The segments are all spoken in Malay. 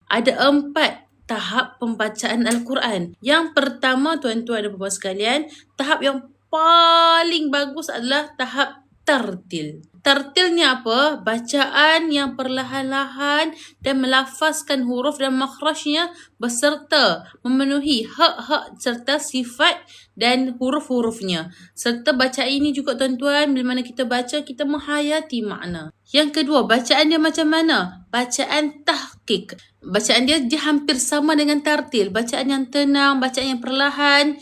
Ada 4 tahap pembacaan Al-Quran. Yang pertama, tuan-tuan dan puan sekalian, tahap yang paling bagus adalah tahap tartil. Tartil ni apa? Bacaan yang perlahan-lahan dan melafazkan huruf dan makhrajnya beserta memenuhi hak-hak serta sifat dan huruf-hurufnya. Serta bacaan ini juga tuan-tuan, bila mana kita baca, kita menghayati makna. Yang kedua, bacaan dia macam mana? Bacaan tahqiq. Bacaan dia hampir sama dengan tartil. Bacaan yang tenang, bacaan yang perlahan.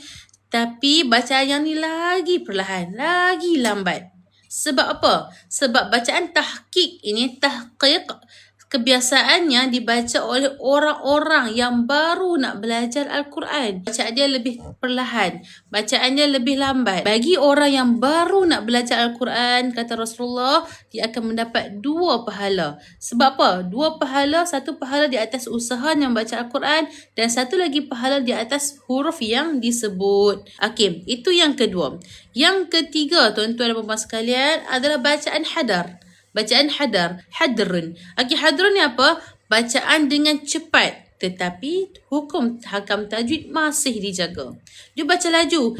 Tapi bacaan yang ni lagi perlahan, lagi lambat. Sebab apa? Sebab bacaan tahqiq ini, tahqiq, kebiasaannya dibaca oleh orang-orang yang baru nak belajar Al-Quran. Bacaan dia lebih perlahan. Bacaan dia lebih lambat. Bagi orang yang baru nak belajar Al-Quran, kata Rasulullah, dia akan mendapat 2 pahala. Sebab apa? 2 pahala, 1 pahala di atas usaha yang baca Al-Quran dan 1 lagi pahala di atas huruf yang disebut. Okey, itu yang kedua. Yang ketiga, tuan-tuan dan puan sekalian, adalah bacaan hadar. Bacaan hadar. Hadrun. Okey, hadrun ni apa? Bacaan dengan cepat. Tetapi hukum hakam tajwid masih dijaga. Dia baca laju.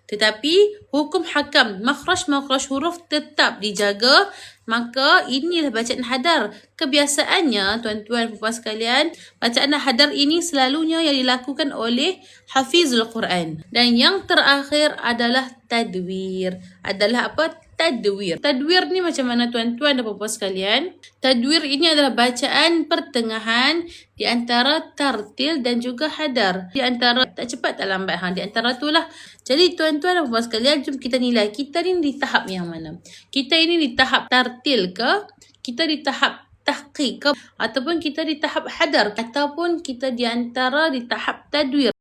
Tetapi hukum hakam makhraj huruf tetap dijaga. Maka inilah bacaan hadar. Kebiasaannya, tuan-tuan dan puan sekalian, bacaan hadar ini selalunya yang dilakukan oleh hafizul Quran. Dan yang terakhir adalah tadwir. Adalah apa? Tadwir. Tadwir ni macam mana tuan-tuan dan puan sekalian? Tadwir ini adalah bacaan pertengahan di antara tartil dan juga hadar. Di antara tak cepat tak lambat. Di antara itulah. Jadi tuan-tuan dan puan sekalian, jom kita nilai. Kita ni di tahap yang mana? Kita ini di tahap tartil ke? Kita di tahap tahqiq ke? Ataupun kita di tahap hadar? Ataupun kita di antara di tahap tadwir?